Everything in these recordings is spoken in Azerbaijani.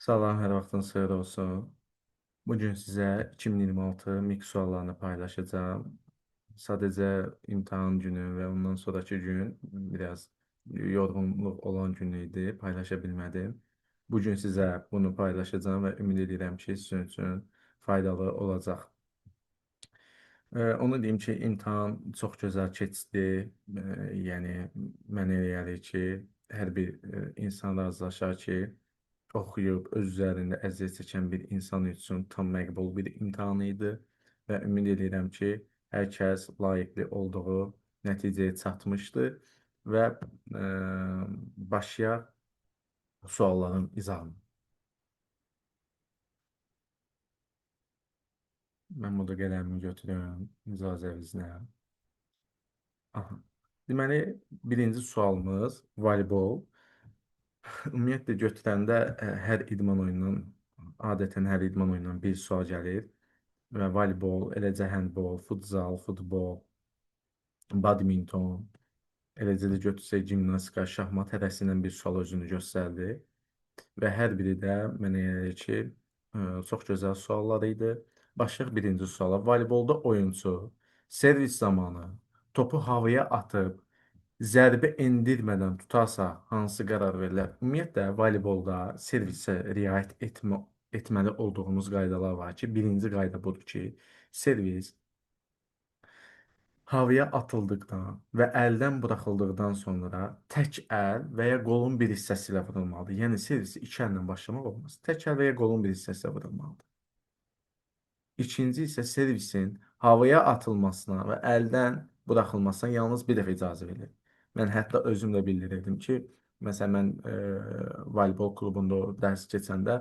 Salam, hər vaxtınız xeyir olsun. Bugün sizə 2026 MIQ suallarını paylaşacağım. Sadəcə imtahan günü və ondan sonraki gün biraz yorğunluq olan gün idi, paylaşa bilmədim. Bugün sizə bunu paylaşacağım və ümid edirəm ki, sizin üçün faydalı olacaq. Onu deyim ki, imtahan çox gözəl keçdi. Yəni mən elə gəlir ki, hər bir insan razılaşar ki, oxuyub öz üzərində əziyyət çəkən bir insan üçün tam məqbul bir imtahan idi və ümid edirəm ki, hər kəs layiqli olduğu nəticəyə çatmışdı və başlayaq sualların izahına. Mən burada qələmimi götürürəm, icazənizlə. Aha. Deməli, birinci sualımız voleybol. Ümumiyyətlə götürəndə hər idman oyunundan, adətən hər idman oyunundan bir sual gəlir və voleybol, eləcə handbol, futsal, futbol, badminton, eləcə də götürsək gimnastika, şahmat hərəsindən bir sual özünü göstərdi və hər biri də mənə elə gəlir ki, çox gözəl suallar idi. Başlayaq birinci suala. Voleybolda oyunçu servis zamanı topu havaya atıb zərbə endirmədən tutarsa hansı qərar verilər? Ümumiyyətlə, voleybolda servisə etməli olduğumuz qaydalar var ki, birinci qayda budur ki, servis havaya atıldıqdan və əldən buraxıldıqdan sonra tək əl və ya qolun bir hissəsi ilə vurulmalıdır. Yəni, servisi iki əllə başlamaq olmaz. Tək əl və ya qolun bir hissəsi ilə vurulmalıdır. İkinci isə servisin havaya atılmasına və əldən buraxılmasına yalnız bir dəfə icazə verilir. Mən hətta özüm də bildirirdim ki, məsələn, mən voleybol klubunda dərs keçəndə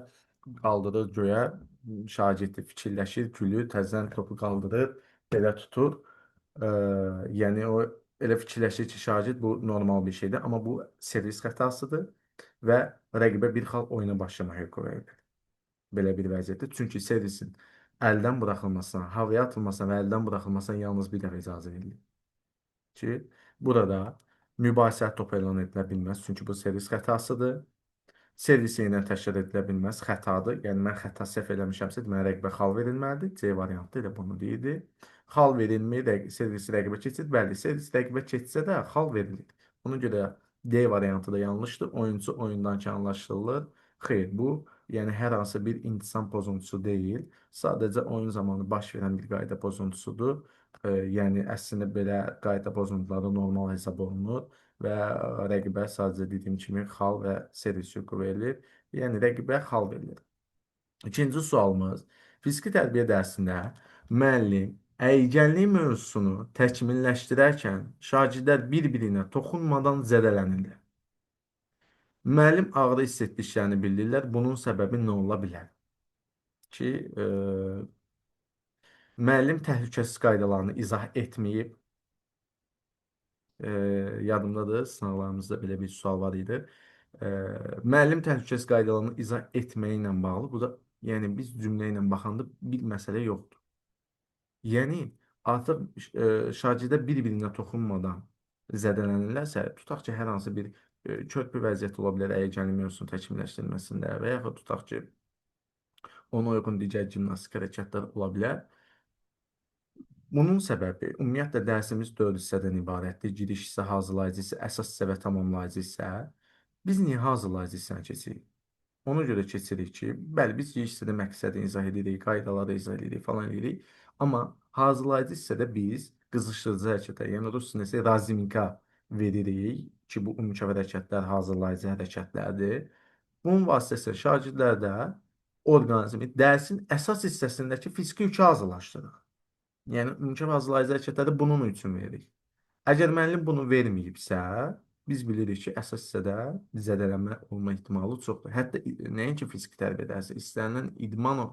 qaldırır göyə, şagird fikirləşir, gülür, təzədən topu qaldırır, belə tutur. E, Yəni o elə fikirləşir ki, şagird bu normal bir şeydir, amma bu servis xətasıdır və rəqibə bir xal oyuna başlamağa hüquq verir belə bir vəziyyətdə. Çünki servisin əldən buraxılmasına, havaya atılmasına və əldən buraxılmasına yalnız bir dəfə icazə verilir. Ki, burada mübahisə topu elan edilə bilməz. Çünki bu servis xətasıdır. Servis yenidən təşkil edilə bilməz, xətadır. Yəni, mən xəta səhv eləmişəmsə, deməli, rəqibə xal verilməlidir. C variantı elə bunu deyirdi. Xal verilmir, servis rəqibə keçir. Bəli, servis rəqibə keçsə də xal verilir. Ona görə D variantı da yanlışdır. Oyuncu oyundan kənarlaşdırılır. Xeyr, bu, yəni hər hansı bir intisam pozuntusu deyil. Sadəcə oyun zamanı baş verən bir qayda pozuntusudur. Yəni, əslində belə qayda pozuntuları normal hesab olunur və rəqibə sadəcə dediyim kimi xal və servis hüququ verilir. Yəni rəqibə xal verilir. İkinci sualımız, fiziki tərbiyə dərsində müəllim əyicənlik mövzusunu təkmilləşdirərkən şagirdlər bir-birinə toxunmadan zədələnirlər. Müəllim ağrı hiss etdiklərini bildirirlər. Bunun səbəbi nə ola bilər? Ki, müəllim təhlükəsiz qaydalarını izah etməyib. Yadımdadır, sınavlarımızda belə bir sual var idi. Müəllim təhlükəsizlik qaydalarını izah etməyi ilə bağlı, bu da, yəni biz cümlə ilə baxanda bir məsələ yoxdur. Yəni, artıq şagirdlər bir-birinə toxunmadan zədələnirlərsə, tutaq ki, hər hansı bir körpü vəziyyət ola bilər əyicənlik mövzusunu təkmilləşdirməsində və yaxud tutaq ki, ona uyğun digər gimnastik hərəkətlər ola bilər. Bunun səbəbi ümumiyyətlə dərsimiz 4 hissədən ibarətdir. Giriş hissə, hazırlayıcı hissə, əsas hissə və tamamlayıcı hissə. Biz niyə hazırlayıcı hissəni keçirik? Ona görə keçirik ki, bəli, biz giriş hissədə məqsədi izah edirik, qaydaları izah edirik, falan edirik. Amma hazırlayıcı hissədə biz qızışdırıcı hərəkətlər, yəni rus dilində razimika veririk ki, bu ümumi hərəkətlər hazırlayıcı hərəkətlərdir. Bunun vasitəsilə şagirdlərdə orqanizmi dərsin əsas hissəsindəki fiziki yükü hazırlaşdırır. Yəni, ümumi hazırlayıcı hərəkətləri bunun üçün veririk. Əgər müəllim bunu verməyibsə, biz bilirik ki, əsas hissədə zədələnmə olma ehtimalı çoxdur. Hətta nəinki fiziki tərbiyə dərsi, istənilən idman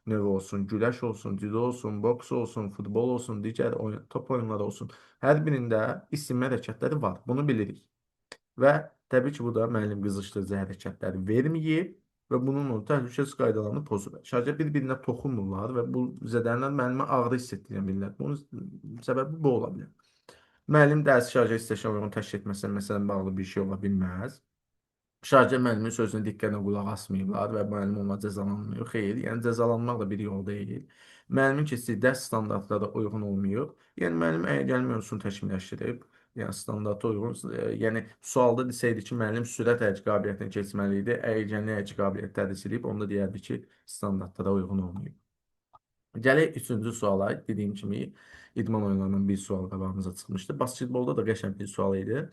növü olsun, güləş olsun, cüdo olsun, boks olsun, futbol olsun, digər top oyunları olsun, hər birində isinmə hərəkətləri var. Bunu bilirik. Və təbii ki, bu da müəllim qızışdırıcı hərəkətləri verməyib və bununla təhlükəsizlik qaydalarını pozur. Şagird bir-birinə toxunmurlar və bu zədələnən müəllimə ağrı hiss etdirə bilirlər. Bunun səbəbi bu ola bilər. Müəllim dərsi şagird istəşən uyğun təşkil etməsə məsələn bağlı bir şey ola bilməz. Şagird müəllimin sözünə diqqətlə qulaq asmayıblar və müəllim onunla cəzalanmıyor. Xeyr, yəni cəzalanmaq da bir yol deyil. Müəllimin keçdiyi dərs standartlara uyğun olmuyor. Yəni müəllim əgər gəlib mövzusunu təkmilləşdirib, yəni standarta uyğun, yəni sualda desəydi ki, müəllim sürət hərci qabiliyyətini keçməli idi, əgər gəlin hərci qabiliyyət tədris edib, onda deyərdi ki, standartlara uyğun olmuyor. Gələk üçüncü suala, dediyim kimi idman oyunlarından bir sual qabağımıza çıxmışdı. Basketbolda da qəşəng bir sual idi.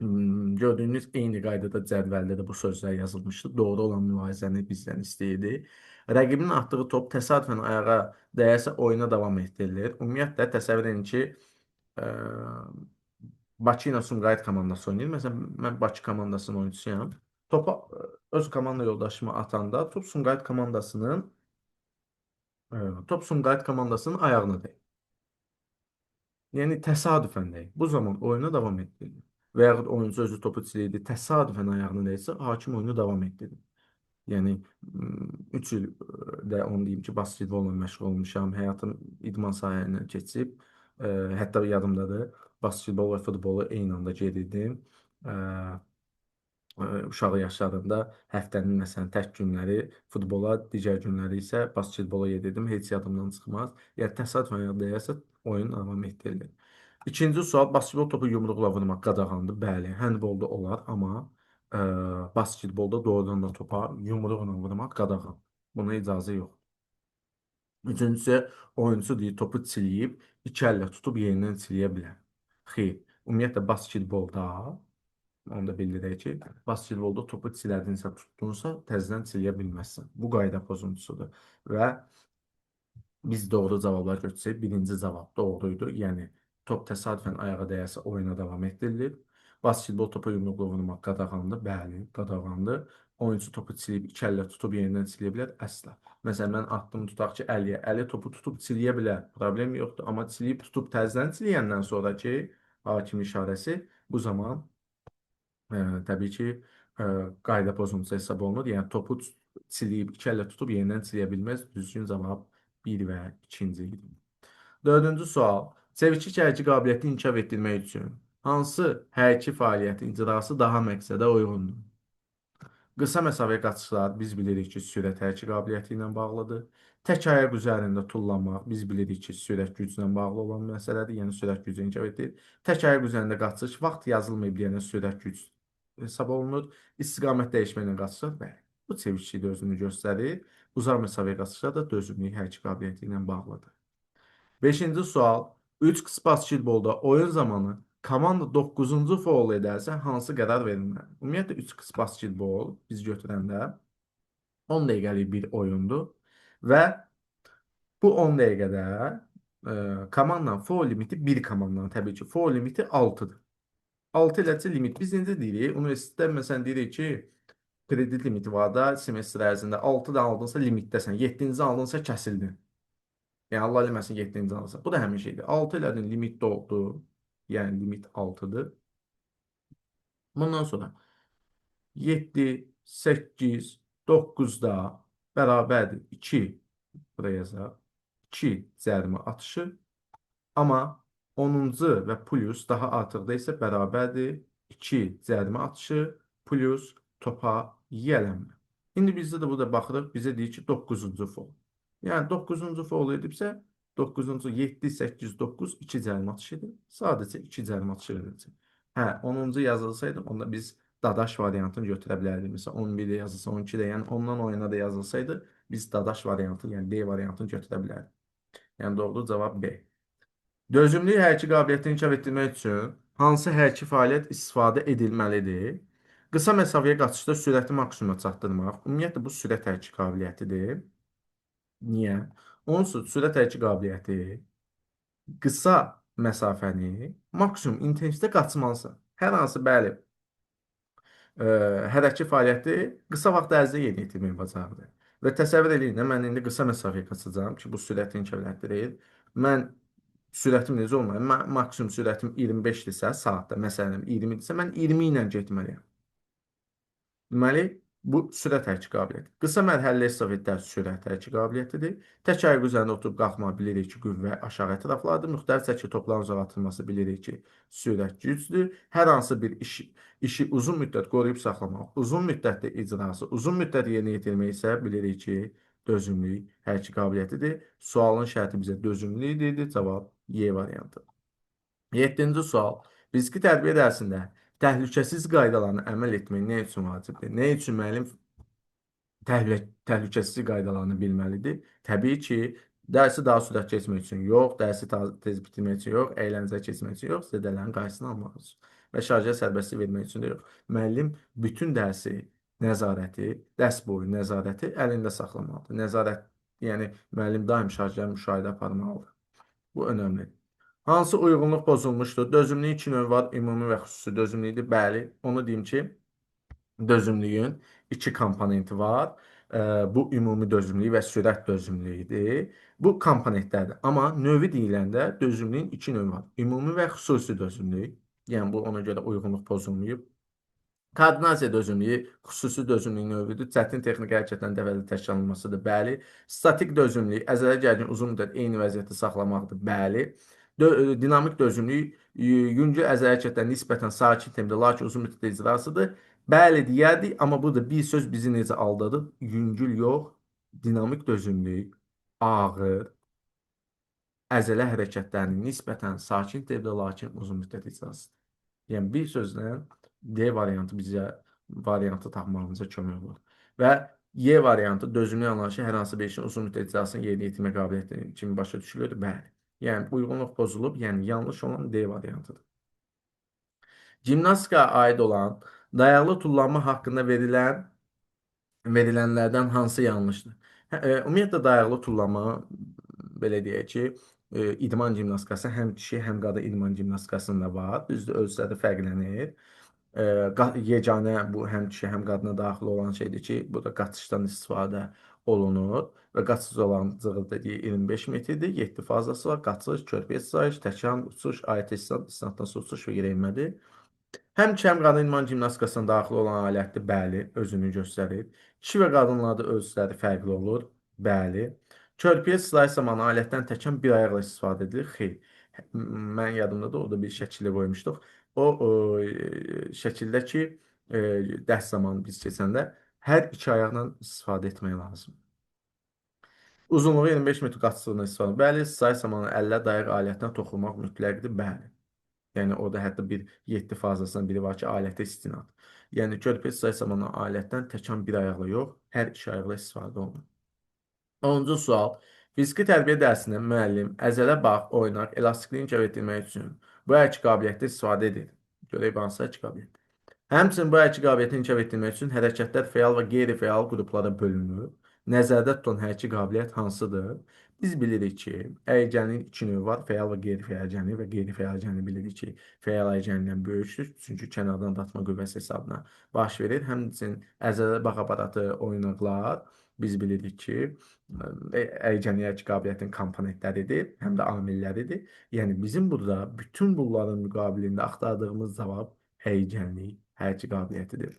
Gördüyünüz eyni qaydada cədvəldə də bu sözlər yazılmışdı. Doğru olan mülahizəni bizdən istəyirdi. Rəqibinin atdığı top təsadüfən ayağa dəyərsə oyuna davam etdirilir. Ümumiyyətlə təsəvvür edin ki, ə, Bakı ilə Sumqayıt komandası oynayır. Məsələn, mən Bakı komandasının oyunçusuyam. Topu öz komanda yoldaşıma atanda top Sumqayıt komandasının ayağına dəyir. Yəni təsadüfən deyil. Bu zaman oyuna davam etdirilir. Və yaxud oyuncu özü topu siləyirdi, təsadüfən ayağını dəysə, hakim oyunu davam etdirir. Yəni 3 il də onu deyim ki, basketbolla məşğul olmuşam, həyatım idman sahəlindən keçib, hətta yadımdadır, basketbol və futbolu eyni anda gedirdim. Ə, uşaq yaşlarında həftənin məsələn tək günləri futbola, digər günləri isə basketbola gedirdim. Heç yadımdan çıxmaz. Yəni təsadüfən yadda dəyərsə oyun davam etdirilir. İkinci sual, basketbol topu yumruqla vurmaq qadağandır. Bəli, handbolda olar, amma basketbolda doğrudan da topa yumruqla vurmaq qadağan. Buna icazə yox. Üçüncüsü, oyunçu deyir, topu çiləyib, iki əllə tutub yerindən çiləyə bilər. Xeyr, ümumiyyətlə basketbolda onu da bildirək ki, basketbolda topu çilədinsə, tutdunsa, təzədən çiləyə bilməzsən. Bu qayda pozuntusudur. Və biz doğru cavablar götürsək, birinci cavab doğruydu. Yəni, top təsadüfən ayağa dəyərsə oyuna davam etdirilir. Basketbol topa yumruqla vurmaq qadağandır. Bəli, qadağandır. Oyuncu topu çiləyib, iki əllə tutub yerindən çiləyə bilər? Əsla. Məsələn, mən attım, tutaq ki, əliyə. Əli topu tutub çiləyə bilər. Problem yoxdur. Amma çiləyib tutub təzədən çiləyəndən sonraki hakim işarəsi bu zaman təbii ki, qayda pozuntusu hesab olunur. Yəni, topu çiləyib, iki əllə tutub yerindən çiləyə bilməz. Düzgün cavab 1 və 2-ci idi. Dördüncü sual. Çeviklik hərci qabiliyyətini inkişaf etdirmək üçün hansı hərki fəaliyyətin icrası daha məqsədə uyğundur? Qısa məsafə qaçışlar biz bilirik ki, sürət hərki qabiliyyəti ilə bağlıdır. Tək ayaq üzərində tullanmaq biz bilirik ki, sürət gücünə bağlı olan məsələdir, yəni sürət gücü inkişaf etdirir. Tək ayaq üzərində qaçış vaxt yazılmayıb deyənə sürət güc hesab olunur. İstiqamət dəyişməklə qaçışlar, bəli. Bu çeviklik də özünü göstərir. Uzaq məsafə qaçışlar da dözümlük hərki qabiliyyəti ilə bağlıdır. Beşinci sual. 3x basketbolda oyun zamanı komanda 9-cu foul edərsə hansı qərar verilməlidir? Ümumiyyətlə 3x basketbol biz götürəndə 10 dəqiqəlik bir oyundur və bu 10 dəqiqədə komandanın foul limiti bir komandanın təbii ki, foul limiti 6-dır. 6 eləci limit. Biz necə deyirik? Universitetdə məsələn deyirik ki, kredit limiti var da, semestr ərzində 6-dan aldınsa limitdəsən, 7-ci aldınsa kəsildin. Yəni Allah eləməsin 7-ci aldınsa. Bu da həmin şeydir. 6 elədin limitdə oldu. Yəni limit 6-dır. Bundan sonra 7, 8, 9-da bərabərdir 2, buraya yazaq, 2 cərimə atışı, amma 10-cu və plus daha artıqda isə bərabərdir 2 cərimə atışı plus topa yiyələnmə. İndi bizdə də burada baxırıq, bizə deyir ki, 9-cu foul. Yəni 9-cu foul edibsə, 9-cu 7, 8, 9, 2 cərimə atışıdır. Sadəcə 2 cərimə atışı veriləcək. Hə, 10-cu yazılsaydı, onda biz dadaş variantını götürə bilərdik. Məsələn, 11-də yazılsa, 12-də, yəni ondan oyuna da yazılsaydı, biz dadaş variantını, yəni D variantını götürə bilərdik. Yəni doğru cavab B. Dözümlük hərki qabiliyyətini inkişaf etdirmək üçün hansı hərki fəaliyyət istifadə edilməlidir? Qısa məsafəyə qaçışda sürəti maksimuma çatdırmaq. Ümumiyyətlə, bu sürət hərki qabiliyyətidir. Niyə? Onsuz sürət hərki qabiliyyəti qısa məsafəni maksimum intensivdə qaçmalısan. Hər hansı, bəli, hərəkət fəaliyyəti qısa vaxt ərzində yerinə yetirmək bacarıqdır. Və təsəvvür edin də, mən indi qısa məsafəyə qaçacağam ki, bu sürəti inkişaf etdirir. Mən sürətim necə olmalı? Maksimum sürətim 25-dirsə saatda, məsələn 20-dirsə, mən 20 ilə getməliyəm. Deməli, Bu sürət hərəkət qabiliyyəti. Qısa mərhələli estafetlər sürət hərəkət qabiliyyətidir. Tək ayaq üzərində oturub qalxmaq bilirik ki, qüvvə aşağı ətraflardır. Müxtəlif çəki topların uzağa atılması bilirik ki, sürət gücdür. Hər hansı bir işi uzun müddət qoruyub saxlamaq, uzun müddətli icrası, uzun müddət yerinə yetirmək isə bilirik ki, dözümlülük hərəkət qabiliyyətidir. Sualın şərti bizə dözümlülük idi. Cavab Y variantı. 7-ci sual. Fiziki tərbiyə dərsində təhlükəsiz qaydalarına əməl etmək nə üçün vacibdir? Nə üçün müəllim təhlükəsizlik qaydalarını bilməlidir? Təbii ki, dərsi daha sürətli keçmək üçün yox, dərsi tez bitirmək üçün yox, əyləncə keçmək üçün yox, zədələrin qarşısını almaq üçün və şagirdə sərbəstlik vermək üçün də yox. Müəllim bütün dərsi, nəzarəti, dərs boyu nəzarəti əlində saxlamalıdır. Nəzarət, yəni müəllim daim şagirdlərin müşahidə aparmalıdır. Bu önəmlidir. Hansı uyğunluq pozulmuşdur? Dözümlülük iki növ var. Ümumi və xüsusi dözümlülükdür. Bəli, onu deyim ki, dözümlüyün iki komponenti var. Bu ümumi dözümlülük və sürət dözümlülüyüdür. Bu komponentlərdir. Amma növü deyiləndə dözümlüyün iki növü var. Ümumi və xüsusi dözümlülük. Yəni bu ona görə uyğunluq pozulmayıb. Koordinasiya dözümlüyü xüsusi dözümlülük növüdür. Çətin texniki hərəkətlərin dəfəli təşkil olunmasıdır. Bəli. Statik dözümlülük əzələ gərgin uzun müddət eyni vəziyyətdə saxlamaqdır. Bəli. Dinamik dözümlülük yüngül əzələ hərəkətlərin nisbətən sakit tempdə, lakin uzun müddət icrasıdır. Bəli deyərdik, amma burada bir söz bizi necə aldadır? Yüngül yox, dinamik dözümlülük ağır, əzələ hərəkətlərinin nisbətən sakin tempdə, lakin uzun müddət icrasıdır. Yəni bir sözlə D variantı bizə variantı tapmağımıza kömək olur. Və Y variantı dözümlü anlayışı hər hansı bir işin uzun müddət icrasını yerinə yetirmə qabiliyyəti kimi başa düşülür. Bəli. Yəni uyğunluq pozulub, yəni yanlış olan D variantıdır. Gimnastikaya aid olan dayaqlı tullanma haqqında verilənlərdən hansı yanlışdır? Ümumiyyətlə dayaqlı tullanma belə deyək ki, idman jimnastikası həm kişi, həm qadın idman jimnastikasında var. Düzdür, ölçüləri fərqlənir. Yeganə bu həm kişi, həm qadına daxil olan şeydir ki, burada qaçışdan istifadə olunur və qaçış zolancığı dediyi 25 metrdir. 7 fazası var. Qaçış, körpə sayış, təkan, uçuş, ayət istinaddan uçuş və yerə həm ki, həm qadın idman jimnastikasına daxil olan alətdir, bəli, özünü göstərir. Kişi və qadınlarda ölçüləri fərqli olur, bəli. Körpüyə slayt zamanı alətdən təkən bir ayaqla istifadə edilir, xeyr. Mən yadımda da orada bir şəkildə qoymuşduq. O şəkildə ki, dərs zamanı biz keçəndə hər iki ayaqla istifadə etmək lazım. Uzunluğu 25 metr qaçdığına istifadə. Bəli, slayt zamanı əllə dayaq alətdən toxunmaq mütləqdir, bəli. Yəni orada hətta bir 7 fazasından biri var ki, alətə istinad. Yəni körpə slayt zamanı alətdən təkan bir ayaqla yox, hər iki ayaqla istifadə olunur. 10-cu sual. Fiziki tərbiyə dərsində müəllim əzələ bağ, oynaq, elastikliyi inkişaf etdirmək üçün bu hərəkət qabiliyyətdə istifadə edir. Görək hansı hərəkət qabiliyyəti. Həmçinin bu hərəkət qabiliyyətini inkişaf etdirmək üçün hərəkətlər fəal və qeyri-fəal qruplara bölünür. Nəzərdə tutulan hərəkət qabiliyyət hansıdır? Biz bilirik ki, əyəcənin iki növü var. Fəal və qeyri-fəal əyəcəni və qeyri-fəal əyəcəni bilirik ki, fəal əyəcənindən böyükdür. Çünki kənardan dartma qüvvəsi hesabına baş verir. Həmçinin əzələ bağ aparatı, oynaqlar biz bilirik ki, əyəcənin hərəkət qabiliyyətinin komponentləridir, həm də amilləridir. Yəni bizim burada bütün bunların müqabilində axtardığımız cavab əyicənlik hərəkət qabiliyyətidir.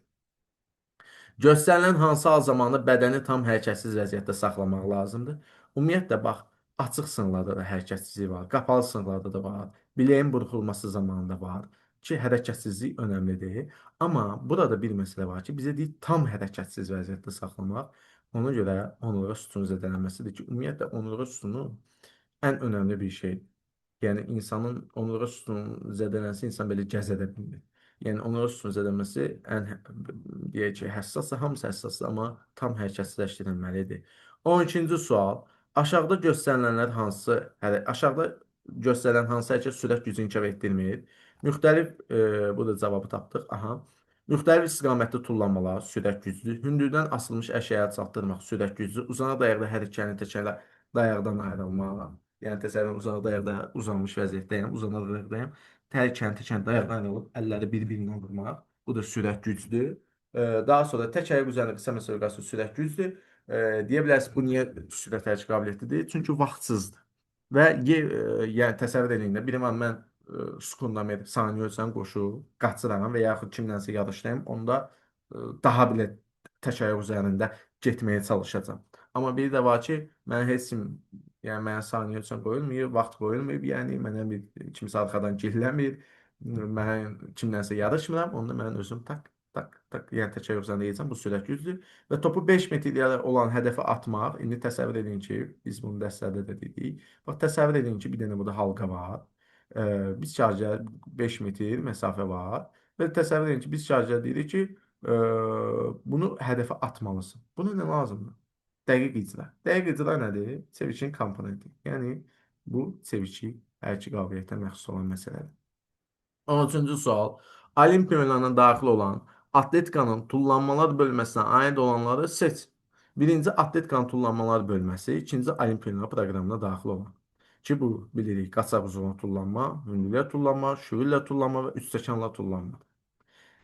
Göstərilən hansı hal zamanı bədəni tam hərəkətsiz vəziyyətdə saxlamaq lazımdır? Ümumiyyətlə, bax, açıq sınırlarda da hərəkətsizlik var, qapalı sınırlarda da var, bileyin burxulması zamanında var ki, hərəkətsizlik önəmlidir. Amma burada bir məsələ var ki, bizə deyir tam hərəkətsiz vəziyyətdə saxlamaq. Ona görə onurğa sütunun zədələnməsidir ki, ümumiyyətlə onurğa sütunu ən önəmli bir şeydir. Yəni insanın onurğa sütunun zədələnsə insan belə gəzədə bilmir. Yəni onurğa sütunun zədələnməsi ən deyək ki, həssasdır, hamısı həssasdır, amma tam hərəkətsizləşdirilməlidir. 12-ci sual. Aşağıda göstərilən hansı hərəkət sürət gücü inkişaf etdirmir? Müxtəlif burada cavabı tapdıq. Aha. Müxtəlif istiqamətli tullanmalar sürət güclüdür. Hündürdən asılmış əşyaya çatdırmaq sürət güclüdür. Uzanaq dayaqda hərəkətin təkərlə dayaqdan ayrılmaq. Yəni təsəvvürən uzaq dayaqda uzanmış vəziyyətdəyəm, uzanaq dayaqdayım. Təkən dayaqdan ayrılıb əlləri bir-birinə vurmaq. Bu da sürət gücdür. Daha sonra tək ayaq üzərində qısa məsafə qaçması sürət gücdür. Deyə bilərsiniz, bu niyə sürət hərəkət qabiliyyətidir? Çünki vaxtsızdır. Və yəni təsəvvür edin də, birim mən sekundamετr saniyə ölçən qoşu qaçıram və yaxud kimlənsə yarışdayım, onda daha belə tək ayaq üzərində getməyə çalışacağam. Amma bir də var ki, mən heç kim, yəni mənə saniyə üçün qoyulmayıb, vaxt qoyulmayıb, yəni mənə bir kimsə arxadan gilləmir, mən kimlənsə yarışmıram, onda mən özüm tak tak tak, yəni tək ayaq üzərində gedəcəm, bu sürət güclü və topu 5 metr olan hədəfə atmaq, indi təsəvvür edin ki, biz bunu dərslərdə də dedik. Bax təsəvvür edin ki, bir dənə burada halqa var. Biz şarjə 5 metr məsafə var və təsəvvür edin ki, biz şarjə deyirik ki, e, bunu hədəfə atmalısın. Buna nə lazımdır? Dəqiq icra. Dəqiq icra nədir? Çevikin komponenti. Yəni bu çeviki hər iki qabiliyyətə məxsus olan məsələdir. 13-cü sual. Olimpiya oyunlarına daxil olan atletikanın tullanmalar bölməsinə aid olanları seç. Birinci atletikanın tullanmalar bölməsi, ikinci olimpiya oyunları proqramına daxil olan. Ki bu bilirik, qaçaq uzunluq tullanma, hündürlüyə tullanma, şüvüllə tullanma və üstəkanla tullanma.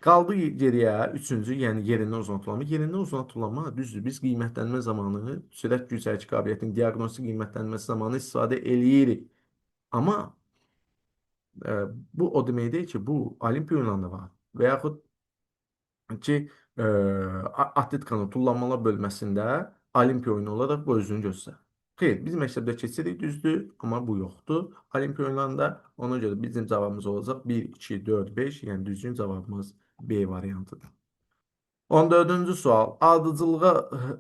Qaldı geriyə üçüncü, yəni yerindən uzun tullanma. Yerindən uzun tullanma düzdür. Biz qiymətlənmə zamanı sürət güc hərəkət qabiliyyətinin diaqnostik qiymətlənməsi zamanı istifadə eləyirik. Amma e, bu o demək deyil ki, bu olimpiya oyunlarında var. Və yaxud ki, atletikaның tullanmalar bölməsində olimpiya oyunu olaraq bu özünü göstərir. Xeyr, biz məktəbdə keçirik, düzdür, amma bu yoxdur. Olimpiya oyunlarında ona görə bizim cavabımız olacaq 1, 2, 4, 5, yəni düzgün cavabımız B variantıdır. 14-cü sual.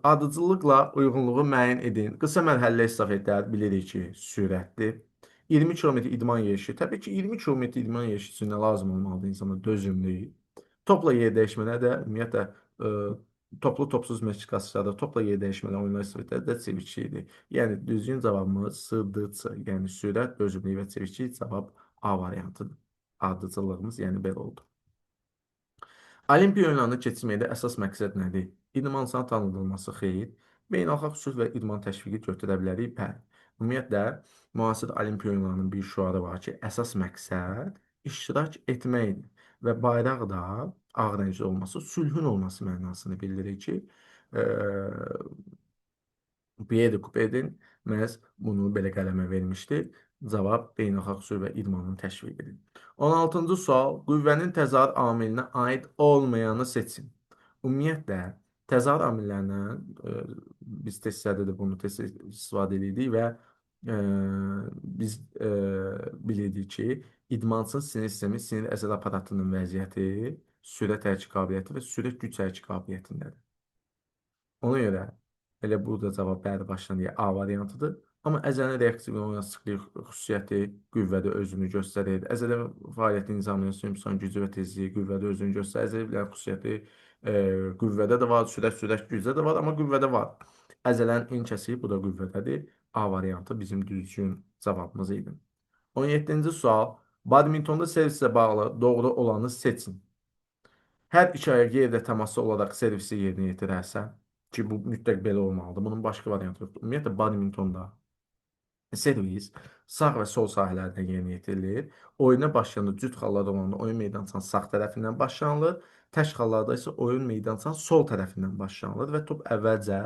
Ardıcıllıqla uyğunluğu müəyyən edin. Qısa mərhələli estafetlər bilirik ki, sürətdir. 20 kilometr idman yerişi. Təbii ki, 20 kilometr idman yerişi üçün nə lazım olmalıdır insana? Dözümlülük. Topla yer dəyişmələr də ümumiyyətlə e, toplu topsuz məşqçilərdə topla yer dəyişmələr oyunlar istafetləri də çeviçi idi. Yəni düzgün cavabımız SDC, yəni sürət, dözümlülük və çeviçi cavab A variantıdır. Ardıcıllığımız yəni belə oldu. Olimpiya oyunlarını keçirməkdə əsas məqsəd nədir? İdmançının tanıdılması xeyir. Beynəlxalq sülh və idman təşviqi götürə bilərik? Bəli. Ümumiyyətlə, müasir olimpiya oyunlarının bir şüarı var ki, əsas məqsəd iştirak etməkdir və bayraq da ağ rəngli olması, sülhün olması mənasını bildirir ki, e, Pierre Couperin məhz bunu belə qələmə vermişdi. Cavab beynəlxalq sülh və idmanın təşviqidir. 16-cı sual. Qüvvənin təzahür amilinə aid olmayanı seçin. Ümumiyyətlə, təzahür amillərindən biz testlərdə də bunu test istifadə edirik və biz bilirdik ki, idmançının sinir sistemi, sinir əzələ aparatının vəziyyəti, sürət hərəkət qabiliyyəti və sürət güc hərəkət qabiliyyətindədir. Ona görə elə burada cavab bəri başlayan A variantıdır. Amma əzəlin reaktiv immünosiklik xüsusiyyəti qüvvədə özünü göstərir. Əzələ fəaliyyəti nizamının Simpson gücü və tezliyi qüvvədə özünü göstərir. Əzələrin xüsusiyyəti qüvvədə də var, sürət gücdə də var, amma qüvvədə var. Əzələnin en kəsiyi bu da qüvvədədir. A variantı bizim düzgün cavabımız idi. 17-ci sual. Badmintonda servislə bağlı doğru olanı seçin. Hər iki ayaq yerdə təmaslı olaraq servisi yerinə yetirərsə, ki, bu mütləq belə olmalıdır. Bunun başqa variantı yoxdur. Ümumiyyətlə, badmintonda servis sağ və sol sahələrdən yerinə yetirilir. Oyuna başlayanda cüt xallarda olanda oyun meydançasının sağ tərəfindən başlanılır. Tək xallarda isə oyun meydançasının sol tərəfindən başlanılır və top əvvəlcə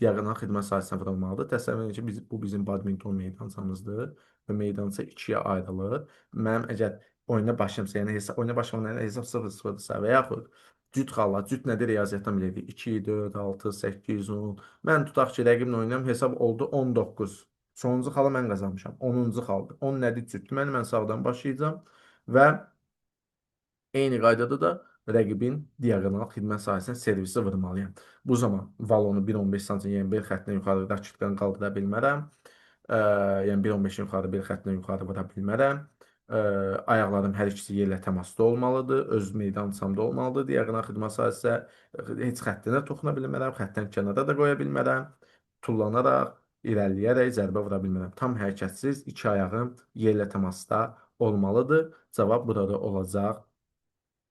diaqonal xidmət sahəsinə vurulmalıdır. Təsəvvür edin ki, bu bizim badminton meydançamızdır və meydança ikiyə ayrılır. Mənim əgər oyuna başlamasa, yəni oyuna başlamadan hesab 0-0-dırsa və yaxud cüt xallar, cüt nədir riyaziyyatdan bilirik? 2, 4, 6, 8, 10. Mən tutaq ki, rəqiblə oynayım, hesab oldu 19. Sonuncu xalı mən qazanmışam. 10-cu xaldır. 10 nədir cüt? Mən sağdan başlayacağam və eyni qaydada da rəqibin diaqonal xidmət sahəsinə servisi vurmalıyam. Bu zaman valonu 1.15 sm, yəni bel xəttindən yuxarı raketdən qaldıra bilmərəm. Yəni 1.15-in yuxarı bel xəttindən yuxarı vura bilmərəm. Ayaqlarım hər ikisi yerlə təmasda olmalıdır. Öz meydançamda olmalıdır. Diaqonal xidmət sahəsinə heç xəttinə toxuna bilmərəm. Xətdən kənara da qoya bilmərəm. Tullanaraq, irəliləyərək zərbə vura bilmərəm. Tam hərəkətsiz iki ayağım yerlə təmasda olmalıdır. Cavab burada olacaq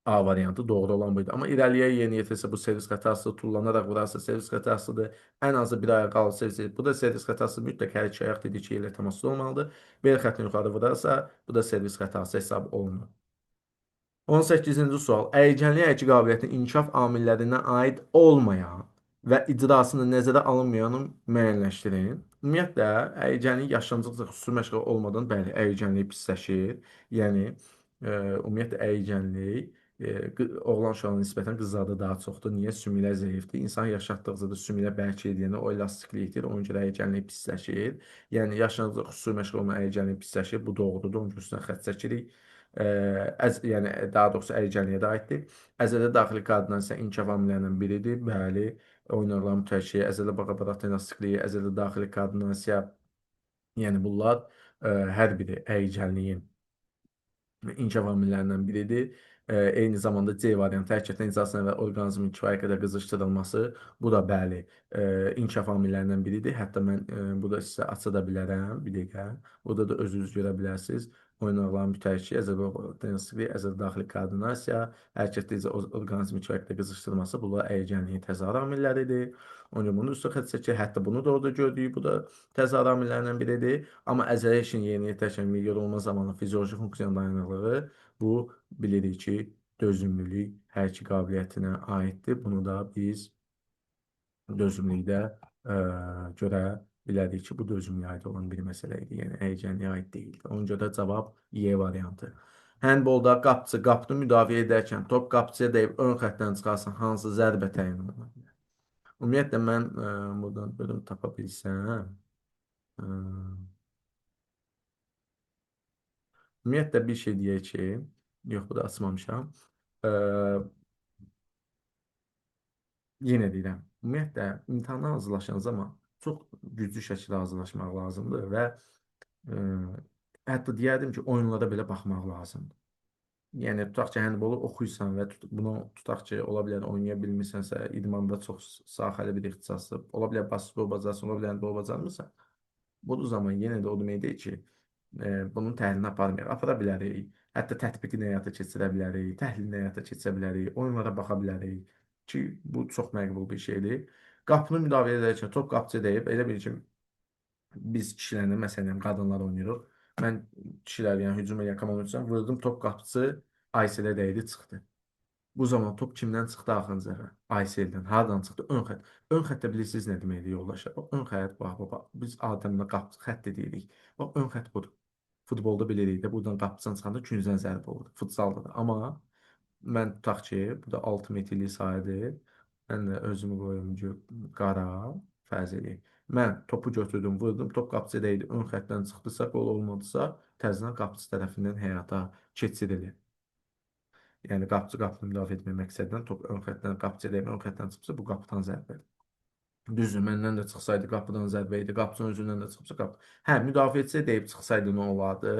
A variantı doğru olan buydu. Amma irəliyə yeni yetirsə bu servis xətasıdır, tullanaraq vurarsa servis xətasıdır. Ən azı bir ayaq qalırsa, bu da servis xətası mütləq hər iki ayaq dedik ki, yerlə təmasda olmalıdır. Bel xəttin yuxarı vurarsa, bu da servis xətası hesab olunur. 18-ci sual. Əyicənlik hərəkət qabiliyyətinin inkişaf amillərinə aid olmayan və icrasını nəzərə alınmayanı müəyyənləşdirin. Ümumiyyətlə, əyicənlik yaşlanacaqsa xüsusi məşğələ olmadan, bəli, əyicənlik pisləşir. Yəni, ümumiyyətlə, əyicənlik Oğlan uşağına nisbətən qızlarda daha çoxdur. Niyə? Sümüklər zəifdir. İnsan yaşatdıqca da sümüklər bərk eləyəndə o elastiklik itir. Ona görə əyicənlik pisləşir. Yəni yaşlandıqca xüsusi məşğul olma əyicənlik pisləşir. Bu doğrudur. Onun üstünə xətt çəkirik. Yəni daha doğrusu əyicənliyə də aiddir. Əzələ daxili koordinasiya inkişaf amillərindən biridir. Bəli, oynaqlar mütəşəkkil, əzələ bağ-aparat elastikliyi, əzələ daxili koordinasiya, yəni bunlar hər biri əyicənliyin inkişaf amillərindən biridir. Eyni zamanda C variantı hərəkətin icrasına və orqanizmin kifayət qədər qızışdırılması, bu da bəli, inkişaf amillərindən biridir. Hətta mən burada sizə aça da bilərəm, bir dəqiqə. Burada da özünüz görə bilərsiniz. Oynaqların mütəşəkkil, əzələ əzələ daxili koordinasiya, hərəkətdə orqanizmin kifayət qədər qızışdırılması, bunlar əyicənliyin təzahür amilləridir. Onun üçün bunu üstə xətt çəkir. Hətta bunu da orada gördük. Bu da təzahür amillərindən biridir. Amma əzələ işin yerinə yetirərkən yorulma zamanı fizioloji funksiyanın dayanıqlığı bu bilirik ki, dözümlülük hər iki qabiliyyətinə aiddir. Bunu da biz dözümlükdə görə bilərik ki, bu dözümlüyə aid olan bir məsələ idi. Yəni həyəcanlıya aid deyildi. Ona görə də cavab Y variantı. Handbolda qapıcı qapını müdafiə edərkən top qapıcıya dəyib ön xəttdən çıxarsa hansı zərbə təyin olunur? Ümumiyyətlə mən buradan bölüm tapa bilsəm, ə, ümumiyyətlə bir şey deyək ki, yox, bu da açmamışam. Ə, Yenə deyirəm, ümumiyyətlə imtahana hazırlaşan zaman çox güclü şəkildə hazırlaşmaq lazımdır və ə, hətta deyərdim ki, oyunlara belə baxmaq lazımdır. Yəni tutaq ki, həndbolu oxuyursan və bunu tutaq ki, ola bilər oynaya bilmirsənsə, idmanda çox sahəli bir ixtisaslı, ola bilər basketbol bacarsan, ola bilər handbol bacarmırsan. Bu zaman yenə də o deməkdir ki, bunun təhlilini aparmayaq. Apara bilərik, hətta tətbiqini həyata keçirə bilərik, təhlilini həyata keçirə bilərik, oyunlara baxa bilərik ki, bu çox məqbul bir şeydir. Qapını müdafiə edərkən top qapıcı deyib, elə bil ki, biz kişilərlə, məsələn, qadınlar oynayırıq. Mən kişilər, yəni hücum edən komanda üçün vurdum, top qapıcı Ayselə dəydi, çıxdı. Bu zaman top kimdən çıxdı axırıncı dəfə? Ayseldən. Hardan çıxdı? Ön xətt. Ön xəttə bilirsiniz nə deməkdir yoldaşlar? O ön xətt, bax. Biz adətən qapı xətt deyirik. Bax, ön xətt budur. Futbolda bilirik də, buradan qapıdan çıxanda küncdən zərbə olur. Futsalda da. Amma mən tutaq ki, bu da 6 metrlik sahədir. Mən də özümü qoyum ki, qara fərz edeyim. Mən topu götürdüm, vurdum, top qapıcıya dəydi, ön xəttdən çıxdısa, qol olmadısa, təzədən qapıcı tərəfindən həyata keçirilir. Yəni qapını müdafiə etmək məqsədilə top ön xəttdən qapıcıya dəyib ön xəttdən çıxsa, bu qapıdan zərbədir. Düzdür, məndən də çıxsaydı qapıdan zərbə idi, qapıçının özündən də çıxsa qapı. Hə, müdafiəçiyə deyib çıxsaydı nə olardı?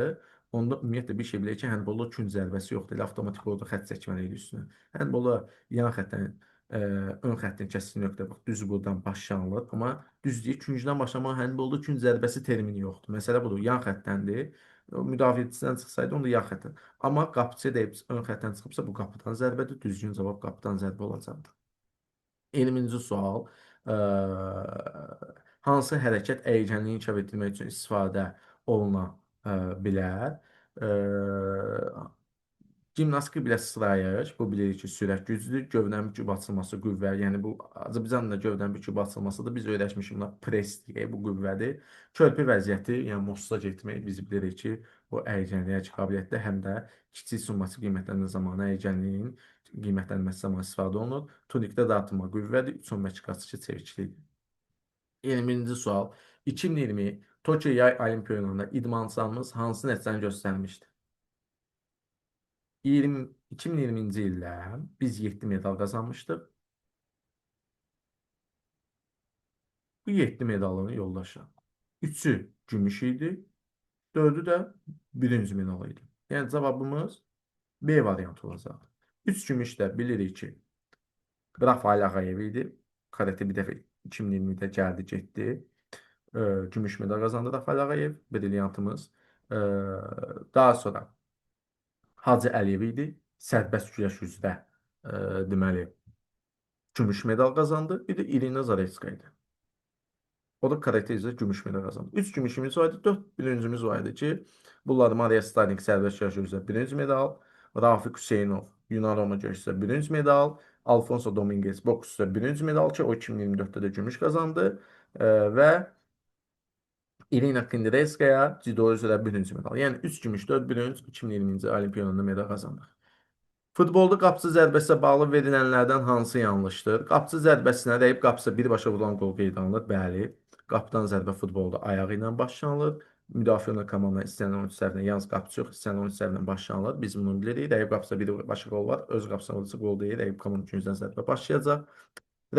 Onda ümumiyyətlə bir şey bilək ki, həndbolda künc zərbəsi yoxdur. Elə avtomatik orada xətt çəkməliydi üstünə. Həndbolda yan xəttdən ön xəttin kəskin nöqtə bax, düz buradan başlanılır. Amma düzdür, küncdən başlamaq həndbolda künc zərbəsi termini yoxdur. Məsələ budur, yan xəttəndir. O müdafiəçisindən çıxsaydı, onda yan xəttdən. Amma qapıçıya deyib ön xəttdən çıxıbsa, bu qapıdan zərbədir. Düzgün cavab qapıdan zərbə olacaqdır. 20-ci sual. Ə, Hansı hərəkət əyicənliyi inkişaf etdirmək üçün istifadə oluna bilər? Ə, Gimnastika bilə sırayış, bu bilirik ki, sürət güclüdür. Gövdənin büküb açılması qüvvə, yəni bu Azərbaycanda gövdənin büküb açılmasıdır. Biz öyrəşmişik buna press deyə, bu qüvvədir. Körpü vəziyyəti, yəni musuza getmək biz bilirik ki, bu əyicənliyə qabiliyyətdə həm də kiçik summativ qiymətlənmə zamanı əyicənliyin qiymətlənməsi zamanı istifadə olunur. Tunikdə dartılma qüvvədir, 3-15 qaçışı çeviklikdir. 21-ci sual. 2020 Tokyo Yay Olimpiyalarında idmançılarımız hansı nəticəni göstərmişdir? 2020-ci ildə biz 7 medal qazanmışdıq. Bu 7 medalın yoldaşı. 3-ü gümüş idi, 4-ü də birinci medal idi. Yəni cavabımız B variantı olacaq. 3 gümüş də bilirik ki, Rafael Ağayev idi. Karate bir dəfə 2020-də gəldi, getdi. Gümüş medal qazandı Rafael Ağayev, brilyantımız. Daha sonra Hacı Əliyev idi. Sərbəst güləş üzrə deməli gümüş medal qazandı. Bir də İrina Zaretska idi. O da karate üzrə gümüş medal qazandı. 3 gümüşümüz var idi, 4 birincimiz var idi ki, bunlar Maria Stanik sərbəst güləş üzrə birinci medal, Rafiq Hüseynov Yunan Roma güləşsə birinci medal, Alfonso Dominguez boks üzrə birinci medal ki, o 2024-də də gümüş qazandı və İrina Kındereskaya cido üzrə birinci medal. Yəni 3 gümüş, 4 bürünc 2020-ci Olimpiyonunda medal qazandıq. Futbolda qapıçı zərbəsinə bağlı verilənlərdən hansı yanlışdır? Qapıçı zərbəsinə dəyib qapıça birbaşa vurulan qol qeydə alınır. Bəli. Qapıdan zərbə futbolda ayağı ilə başlanılır. Müdafiə komanda istənilən oyunçu tərəfindən yalnız qapıçı yox, istənilən oyunçu tərəfindən başlanılır. Biz bunu bilirik. Rəqib qapıça birbaşa qol var. Öz qapısına vurulsa qol deyil. Rəqib komanda üçüncüdən zərbə başlayacaq.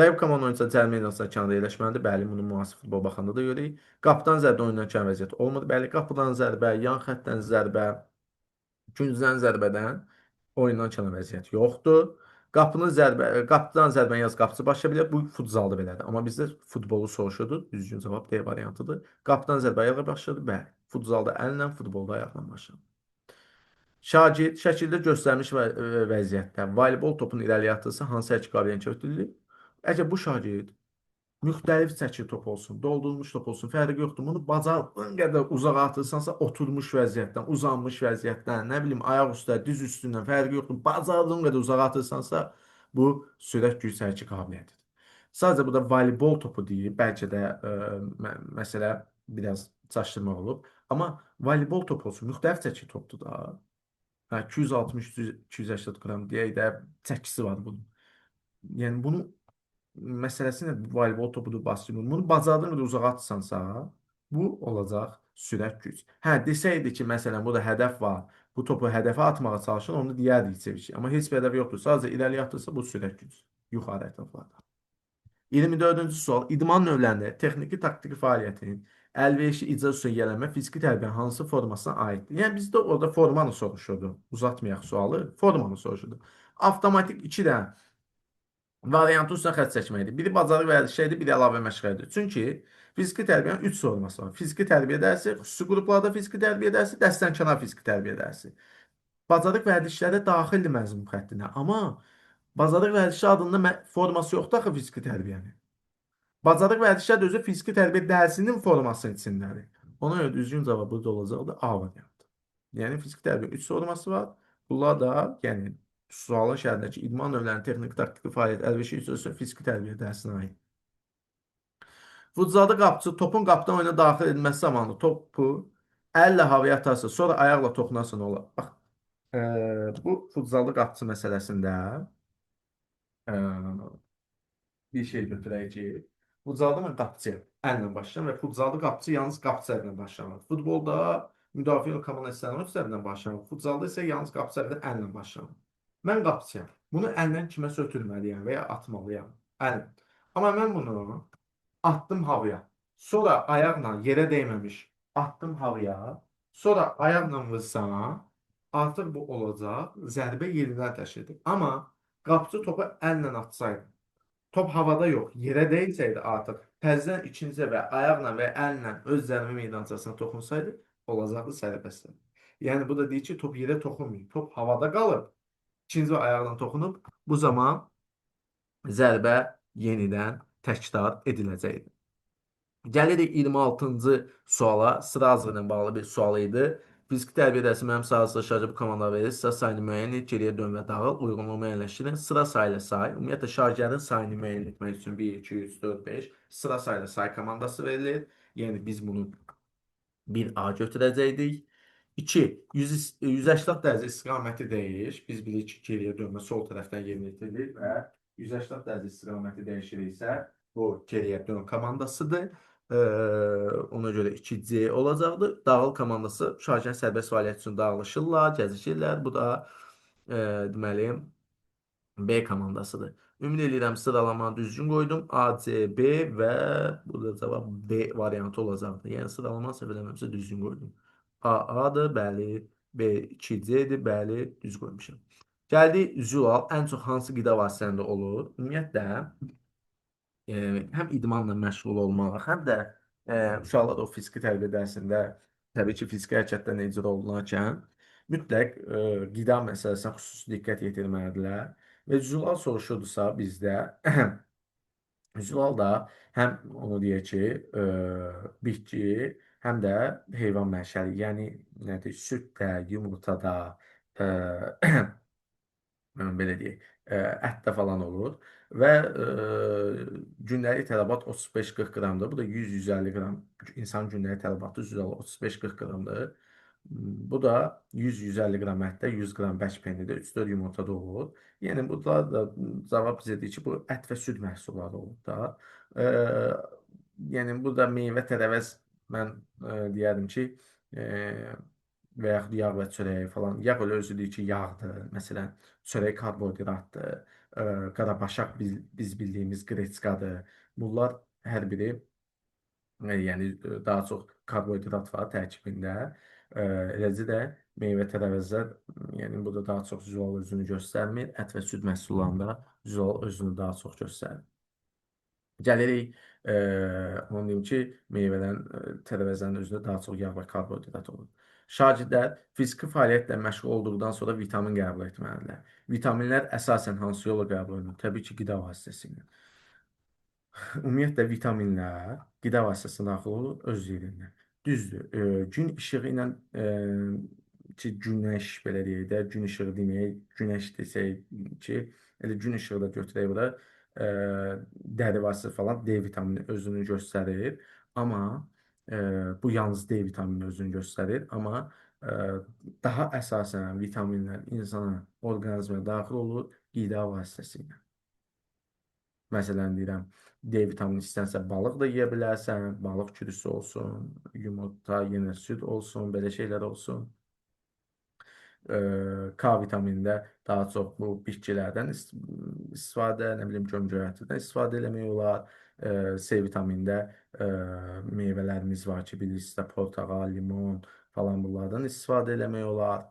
Rəqib komanda oyunçusu cərimə meydançasına kənarda yerləşməlidir. Bəli, bunu müasir futbol baxanda da görürük. Qapıdan zərbə oyundan kənar vəziyyəti olmadı. Bəli, qapıdan zərbə, yan xəttdən zərbə, güncdən zərbədən oyundan kənar vəziyyət yoxdur. Qapıdan zərbə yalnız qapıçı başlaya bilər. Bu futzalda belədir. Amma bizdə futbolu soruşurdu. Düzgün cavab D variantıdır. Qapıdan zərbə ayaqla başladı. Bəli. Futzalda əllə, futbolda ayaqla başladı. Şagird şəkildə göstərmiş vəziyyətdə voleybol topunu irəliyə atırsa hansı hərəkət qabiliyyətinə ötürülür? Əgər bu şagird müxtəlif çəki top olsun, doldurulmuş top olsun, fərqi yoxdur. Bunu bacardığın qədər uzağa atırsansa, oturmuş vəziyyətdən, uzanmış vəziyyətdən, nə bilim, ayaq üstə, diz üstündən fərqi yoxdur. Bacardığın qədər uzağa atırsansa, bu sürət güc hərəkət qabiliyyətidir. Sadəcə burada voleybol topu deyib, bəlkə də məsələ biraz çaşdırmaq olub. Amma voleybol topu olsun, müxtəlif çəki topdur da. Hə, 260-280 qram deyək də çəkisi var bunun. Yəni bunu məsələsi nədir? Voleybol topudur, basketbol. Bunu bacardığın qədər uzağa atsansa, bu olacaq sürət güc. Hə, desəydi ki, məsələn, burada hədəf var, bu topu hədəfə atmağa çalışır, onu deyərdik çevik. Amma heç bir hədəf yoxdur. Sadəcə irəliyə atırsa, bu sürət güc. Yuxarı ətraflarda. 24-cü sual. İdman növlərində texniki taktiki fəaliyyətin əlverişli icra üsulə yiyələnmə fiziki tərbiyyənin hansı formasına aiddir? Yəni bizdə orada formanı soruşurdu. Uzatmayaq sualı. Formanı soruşurdu. Avtomatik 2 dənə variantı üstünə xətt çəkməkdir. Biri bacarıq vərdişlərdir, biri əlavə məşqlərdir. Çünki fiziki tərbiyyənin 3 forması var. Fiziki tərbiyə dərsi, xüsusi qruplarda fiziki tərbiyə dərsi, dərsdənkənar fiziki tərbiyə dərsi. Bacarıq vərdişləri daxildir məzmun xəttinə. Amma bacarıq vərdişi adında forması yoxdur axı fiziki tərbiyənin. Bacarıq vərdişlər də özü fiziki tərbiyə dərsinin formasının içindədir. Ona görə düzgün cavab burada olacaqdır A variantı. Yəni fiziki tərbiyə 3 forması var. Bunlar da, yəni sualın şərhindəki idman növlərinin texniki taktiki fəaliyyət əlverişli icra fiziki tərbiyə dərsinə aid. Futzalda qapıçı topun qapıdan oyuna daxil edilməsi zamanı topu əllə havaya atarsa, sonra ayaqla toxunarsa nə olar? Bax, bu futzalda qapıçı məsələsində bir şey götürək ki, futzalda mən qapıçıyam. Əllə başlayıram və futzalda qapıçı yalnız qapıçı əlindən başlanır. Futbolda müdafiə komanda istənilən tərəfindən başlanır. Futzalda isə yalnız qapıçı əlindən əllə başlanır. Mən qapıçıyam. Bunu əllə kiməsə ötürməliyəm və ya atmalıyam. Əlim. Amma mən bunu attım havaya. Sonra ayaqla yerə dəyməmiş attım havaya. Sonra ayaqla vursam, artıq bu olacaq. Zərbə yerindən təşkil edir. Amma qapıçı topu əllə atsaydı, top havada yox, yerə değsəydi artıq təzədən ikincə və ayaqla və əllə öz zərbə meydançasına toxunsaydı, olacaqdı sərbəst. Yəni bu da deyir ki, top yerə toxunmayıb, top havada qalıb, ikinci ayaqla toxunub, bu zaman zərbə yenidən təkrar ediləcəkdir. Gəlirik 26-cı suala, sıra azlığına bağlı bir sual idi. Fiziki tərbiyə dərsi mənim sahəsi bu komandalara verir. Sıra sayını müəyyən et, geriyə dön və dağıl. Uyğunluğu müəyyənləşdirin. Sıra sayıyla say. Ümumiyyətlə, şagirdin sayını müəyyən etmək üçün 1, 2, 3, 4, 5 sıra sayıyla say komandası verilir. Yəni, biz bunu 1A götürəcəkdik. 2. 180 dərəcə istiqaməti dəyiş. Biz bilirik ki, geriyə dönmə sol tərəfdən yerinə yetirilir və 180 dərəcə istiqaməti dəyişiriksə, bu geriyə dön komandasıdır. Ona görə 2C olacaqdır. Dağıl komandası şagirdin sərbəst fəaliyyət üçün dağılışırlar, gəzişirlər. Bu da deməli B komandasıdır. Ümid edirəm sıralama düzgün qoydum. A, C, B və burada cavab B variantı olacaqdır. Yəni sıralama səhv eləməmsə düzgün qoydum. A, A-dır, bəli. B, 2C-dir, bəli, düz qoymuşam. Gəldik Zülal, ən çox hansı qida vasitəsində olur? Ümumiyyətlə, həm idmanla məşğul olmaq, həm də uşaqlar o fiziki tərbiyə dərsində təbii ki, fiziki hərəkətlərlə icra olunarkən mütləq qida məsələsinə xüsusi diqqət yetirməlidirlər. Və Zülal soruşurdursa bizdə Zülal da həm onu deyək ki, bitki, həm də heyvan mənşəli, yəni nədir, süddə, yumurtada, belə deyək, ətdə falan olur və gündəlik tələbat 35-40 qramdır. Bu da 100-150 qram insan gündəlik tələbatı 35-40 qramdır. Bu da 100-150 qram ətdə 100 qram bərk pendirdə 3-4 yumurtada olur. Yəni burada da cavab bizə deyir ki, bu ət və süd məhsulları olur da. E, yəni bu da meyvə tərəvəz mən deyərdim ki, e, və yaxud yağ və çörək falan. Yağ elə özü deyir ki, yağdır. Məsələn, çörək karbohidratdır. Qarabaşaq biz bildiyimiz qreçkadır. Bunlar hər biri yəni daha çox karbohidrat var tərkibində. Eləcə də meyvə tərəvəzlər, yəni burada daha çox züal özünü göstərmir. Ət və süd məhsullarında züal özünü daha çox göstərir. Gəlirik, onu deyim ki, meyvələrin, tərəvəzlərin özündə daha çox yağ və karbohidrat olur. Şagirdlər fiziki fəaliyyətlə məşğul olduqdan sonra vitamin qəbul etməlidirlər. Vitaminlər əsasən hansı yolla qəbul edilir? Təbii ki, qida vasitəsilə. Ümumiyyətlə vitaminlər qida vasitəsində daxil olur öz yerində. Düzdür. Gün işığı ilə ki, günəş belə deyək də, gün işığı deməyək, günəş desək ki, elə gün işığı da götürək bura, e, dəri vasitəsi falan D vitamini özünü göstərir. Amma bu yalnız D vitamini özünü göstərir. Amma daha əsasən vitaminlər insana, orqanizmə daxil olur qida vasitəsilə. Məsələn deyirəm, D vitamini istənsə balıq da yeyə bilərsən, balıq kürüsü olsun, yumurta, yenə süd olsun, belə şeylər olsun. K vitaminində daha çox bu bitkilərdən istifadə, nə bilim, gömgöyərtidən istifadə eləmək olar. C vitaminində meyvələrimiz var ki, bilirsiniz, portağal, limon falan bunlardan istifadə eləmək olar.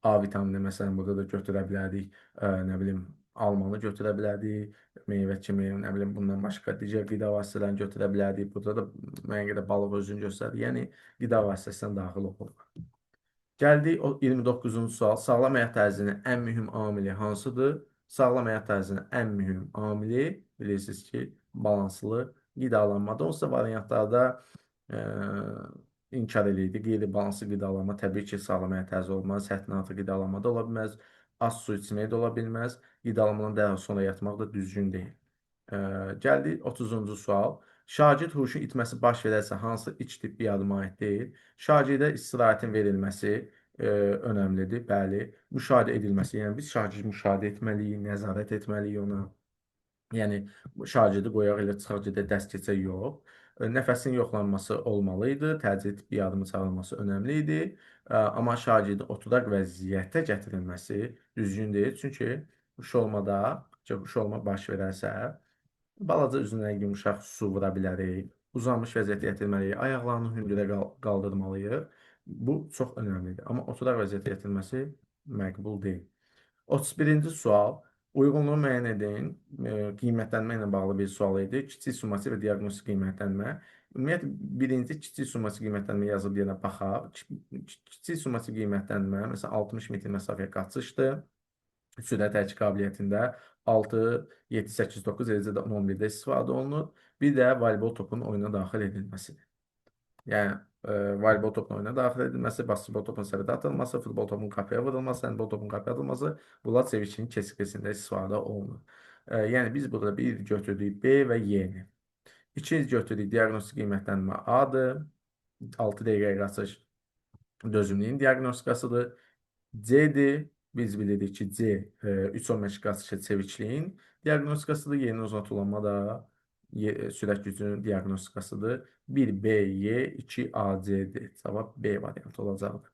A vitamini məsələn burada da götürə bilərik, nə bilim, almanı götürə bilərik, meyvə kimi, nə bilim, bundan başqa digər qida vasitələrini götürə bilərik. Burada da müəyyən qədər balıq özünü göstərir. Yəni qida vasitəsindən daxil olur. Gəldik o 29-cu sual. Sağlam həyat tərzinin ən mühüm amili hansıdır? Sağlam həyat tərzinin ən mühüm amili bilirsiniz ki, balanslı qidalanmadır. Onsuz da variantlarda e, inkar edirdi. Qeyri-balanslı qidalanma təbii ki, sağlam həyat tərzi olmaz. Həddindən artıq qidalanma da ola bilməz. Az su içmək də ola bilməz. Qidalanmadan dərhal sonra yatmaq da düzgün deyil. Gəldik 30-cu sual. Şagird huşun itməsi baş verərsə hansı iç tip bir adıma aid deyil? Şagirdə istirahətin verilməsi önəmlidir. Bəli, müşahidə edilməsi. Yəni biz şagird müşahidə etməliyik, nəzarət etməliyik ona. Yəni şagirdi qoyaq elə çıxaq gedək dərs keçək yox. Nəfəsin yoxlanması olmalı idi, təcrid bir adımı çağırılması önəmli idi. Amma şagirdin oturaq vəziyyətə gətirilməsi düzgün deyil. Çünki huş olmada, huş olma baş verərsə, balaca üzünə yumuşaq su vura bilərik, uzanmış vəziyyətə gətirməliyik, ayaqlarını hündürə qaldırmalıyıq. Bu çox önəmlidir. Amma oturaq vəziyyətə gətirilməsi məqbul deyil. 31-ci sual. Uyğunluğu müəyyən edin. Qiymətlənmə ilə bağlı bir sual idi. Kiçik summası və diaqnostik qiymətlənmə. Ümumiyyətlə, birinci kiçik summası qiymətlənmə yazıb deyənə baxaq. Kiçik summası qiymətlənmə, məsələn, 60 metr məsafəyə qaçışdır. Sürət hərəkət qabiliyyətində 6, 7, 8, 9, eləcə də 11-də istifadə olunur. Bir də voleybol topunun oyuna daxil edilməsidir. Yəni, voleybol topunun oyuna daxil edilməsi, basketbol topunun səviyyədə atılması, futbol topunun qapıya vurulması, handbol topunun qapıya atılması, bunlar çevikçinin kesikəsində istifadə olunur. Yəni, biz burada bir götürdük B və Y-ni. 2 götürdük diaqnostik qiymətlənmə A-dır. 6 dəqiqəyə qaçış dözümlüyün diaqnostikasıdır. C-dir. Biz bilirik ki, C 3-15 qaçışı çevikliyin diaqnostikasıdır. Yeni uzatılma da sürət gücünün diaqnostikasıdır. 1 B, Y, 2 A, C'dir. Cavab B variantı olacaqdır.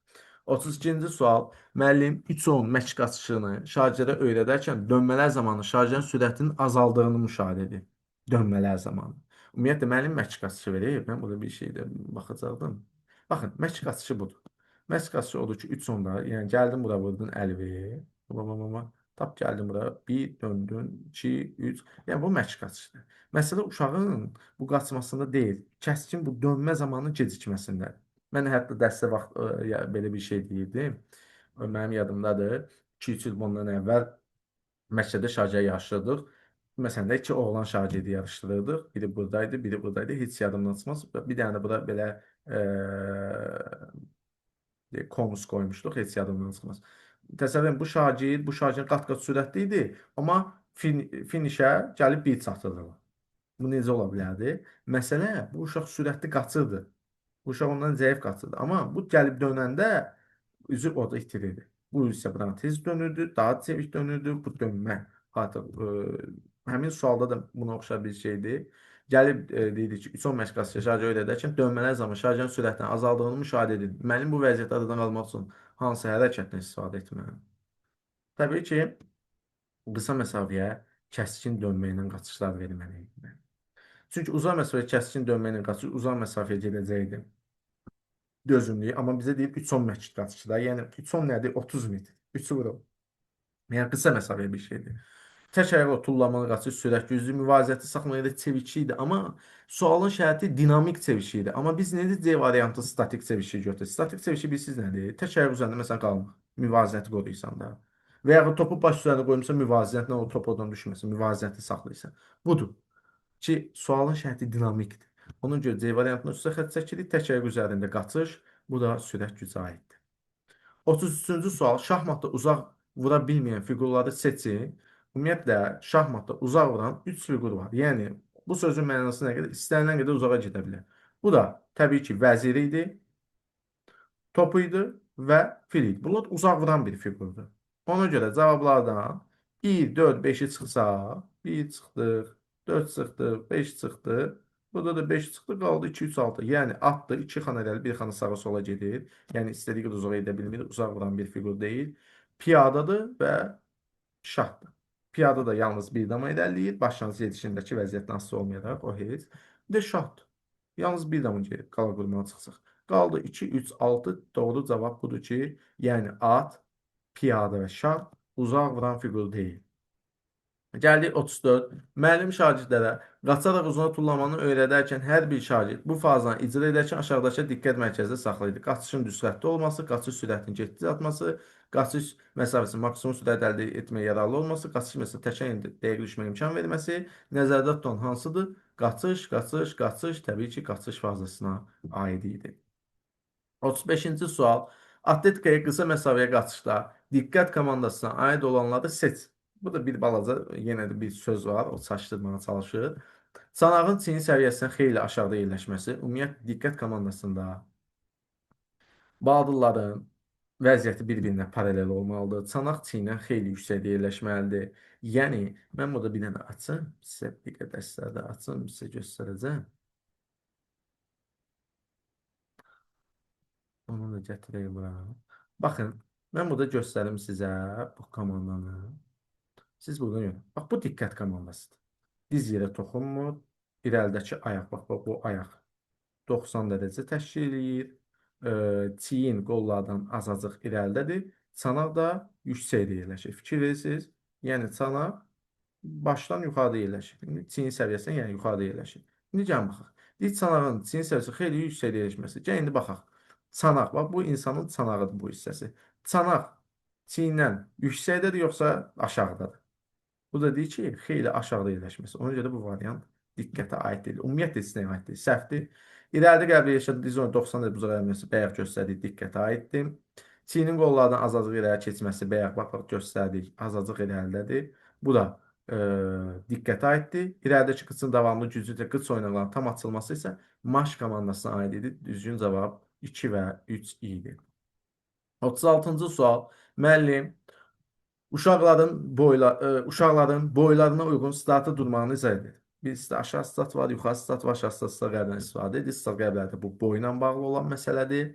32-ci sual. Müəllim 3-10 məşq qaçışını şagirdə öyrədərkən dönmələr zamanı şagirdin sürətinin azaldığını müşahidə edir. Dönmələr zamanı. Ümumiyyətlə, müəllim məşq qaçışı verir. Mən burada bir şeydə baxacaqdım. Baxın, məşq qaçışı budur. Məşq qaçışı odur ki, 3 sonda, yəni gəldin bura vurdun əlvi, tap gəldin bura, 1, döndün, 2, 3, yəni bu məşq qaçışıdır. Məsələ uşağın bu qaçmasında deyil, kəskin bu dönmə zamanı gecikməsində. Mən hətta dəstə vaxt belə bir şey deyirdim. Mənim yadımdadır, 2-3 il bundan əvvəl məktəbdə şagird yarışdırdıq. Məsələn də 2 oğlan şagirdi yarışdırırdıq. Biri buradaydı, biri buradaydı. Heç yadımdan çıxmaz. Bir dənə də bura belə konus qoymuşduq, heç yadımdan çıxmaz. Təsəvvür edin, bu şagird qat-qat sürətli idi, amma finişə gəlib bir çatırdılar. Bu necə ola bilərdi? Məsələ, bu uşaq sürətli qaçırdı. Bu uşaq ondan zəif qaçırdı. Amma bu gəlib dönəndə üzü orada itirirdi. Bu isə buradan tez dönürdü, daha çevik dönürdü. Bu dönmə artıq həmin sualda da buna oxşar bir şeydir. Gəlib deyirdi ki, 3-10 məşq şarjı öyrədərkən dönmələr zamanı şarjın sürətinin azaldığını müşahidə edildi. Mənim bu vəziyyətdə aradan qalmaq üçün hansı hərəkətdən istifadə etməliyəm? Təbii ki, qısa məsafəyə kəskin dönmə ilə qaçışlar verməliydim. Çünki uzaq məsafəyə kəskin dönmə ilə qaçış uzaq məsafəyə gedəcəkdim. Dözümlüyü. Amma bizə deyib 3-10 metr qaçışda. Yəni 3-10 nədir? 30 metr. 3'ü vurup. Yəni qısa məsafəyə bir şeydir. Tək ayaqla tullamalı qaçış, sürət güclü, müvazinəti saxlamaya da çevikçi idi. Amma sualın şərti dinamik çevikçi idi. Amma biz necə C variantı statik çevikçi götürürük? Statik çevikçi bilirsiniz nədir? Tək ayaq üzərində məsələn qalmaq. Müvazinəti qoruyursan da. Və yaxud topu baş üzərində qoymusan müvazinətlə o top oradan düşməsin. Müvazinəti saxlayırsan. Budur ki, sualın şərti dinamikdir. Ona görə C variantına üstə xətt çəkirik. Tək ayaq üzərində qaçış. Bu da sürət gücə aiddir. 33-cü sual. Şahmatda uzaq vura bilməyən fiqurları seçin. Ümumiyyətlə, şahmatda uzaq vuran 3 fiqur var. Yəni, bu sözün mənası nə qədər? İstənilən qədər uzağa gedə bilər. Bu da təbii ki, vəziri idi, topu idi və fil idi. Bunlar uzaq vuran bir fiqurdur. Ona görə cavablardan 1, 4, 5-i çıxsa, 1 çıxdıq, 4 çıxdıq, 5 çıxdıq. Burada da 5 çıxdı, qaldı 2, 3, 6. Yəni atdı, 2 xanələri, 1 xana sağa sola gedir. Yəni istədiyi qədər uzağa edə bilmir, uzaq vuran bir fiqur deyil. Piyadadır və şahdır. Piyada da yalnız bir dama irəliləyir. Başlanğıc gedişindəki vəziyyətdən asılı olmayaraq o heç. Bir də şahdır. Yalnız bir dama qala qurmağa çıxsaq. Qaldı 2, 3, 6. Doğru cavab budur ki, yəni at, piyada və şah uzaq vuran fiqur deyil. Gəldik 34. Müəllim şagirdlərə qaçaraq uzuna tullamanı öyrədərkən hər bir şagird bu fazanı icra edərkən aşağıdakı diqqət mərkəzində saxlayır. Qaçışın düz xəttdə olması, qaçış sürətinin getdi atması, qaçış məsafəsinin maksimum sürət əldə etməyə yararlı olması, qaçış məsafəsində təkən dəqiq düşməyə imkan verməsi, nəzərdə tutulan hansıdır? Qaçış, qaçış, qaçış, təbii ki, qaçış fazasına aid idi. 35-ci sual. Atletikaya qısa məsafəyə qaçışda diqqət komandasına aid olanları seç. Bu da bir balaca, yenə də bir söz var, o çaşdırmağa çalışır. Çanağın çiyin səviyyəsindən xeyli aşağıda yerləşməsi, ümumiyyətlə diqqət komandasında Badılların vəziyyəti bir-birinə paralel olmalıdır. Çanaq çiyindən xeyli yüksəkdə yerləşməlidir. Yəni, mən burada bir dənə açım, sizə bir qədər sizlərdə açım, sizə göstərəcəm. Onu da gətireyim bura. Baxın, mən burada göstərim sizə bu komandanı. Siz burada görün. Bax, bu diqqət komandasıdır. Diz yerə toxunmur. İrəlidəki ayaq, bax, bu ayaq 90 dərəcə təşkil edir. Çiyin qollardan azacıq irəlidədir. Çanaq da yüksəkdə yerləşir. Fikir verirsiniz. Yəni, çanaq başdan yuxarıda yerləşir. Çiyin səviyyəsindən yəni yuxarıda yerləşir. İndi gəlin baxaq. Dik çanağın çiyin səviyyəsi xeyli yüksəkdə yerləşməsi. Gəlin indi baxaq. Çanaq, bax, bu insanın çanağıdır bu hissəsi. Çanaq çiyindən yüksəkdədir yoxsa aşağıdadır? Bu da deyir ki, xeyli aşağıda yerləşməsi. Ona görə bu variant diqqətə aid deyil. Ümumiyyətlə heç nəyə aid deyil. Səhvdir. İrəlidə qəbul yaşadığı dizon 90 dərəcə buzağa gəlməsi bayaq göstərdik, diqqətə aiddir. Çiyinin qollardan azacıq irəli keçməsi bayaq bax göstərdik, azacıq irəlidədir. Bu da diqqətə aiddir. İrəlidəki qıçın davamlı gücü ilə qıç oyunlarının tam açılması isə maş komandasına aid idi. Düzgün cavab 2 və 3 idi. 36-cı sual. Müəllim uşaqların boylarına uyğun startı durmağını izah edir. Bir sizdə aşağı stat var, yuxarı stat var, aşağı stat qəblədən istifadə edir. Stat qəblədə bu boyla bağlı olan məsələdir.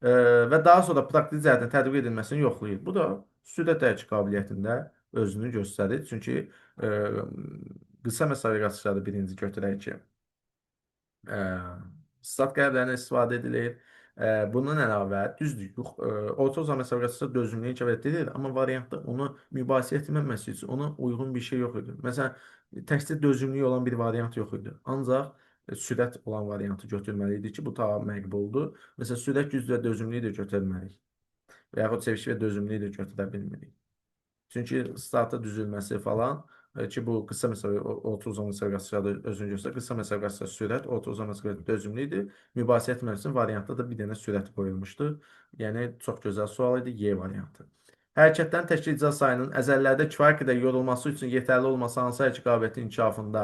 Və daha sonra praktik cəhətdən tədqiq edilməsini yoxlayır. Bu da sürət dərk qabiliyyətində özünü göstərir. Çünki qısa məsafə qaçışlarda birinci götürək ki, stat qəblərindən istifadə edilir. Bundan əlavə, düzdür, orta uzaq məsafə qaçışda dözümlüyə kəvət edilir, amma variantda onu mübahisə etməməsi üçün ona uyğun bir şey yox idi. Məsələn, təkcə dözümlüyü olan bir variant yox idi. Ancaq sürət olan variantı götürməli idi ki, bu tamam məqbuldur. Məsələn, sürət güclü və dözümlüyü də götürməliyik. Və yaxud çeviriş və dözümlüyü də götürə bilmirik. Çünki starta düzülməsi falan ki, bu qısa məsafə, orta uzaq məsafə qaçışlarda özünü göstərir. Qısa məsafə qaçışda sürət, orta uzaq məsafə dözümlüydür. Mübahisə etmək üçün variantda da bir dənə sürət qoyulmuşdu. Yəni, çox gözəl sual idi, Y variantı. Hərəkətdən təşkil icra sayının əzəllərdə kifayət qədər yorulması üçün yetərli olması hansı hərəkət qabiliyyətin inkişafında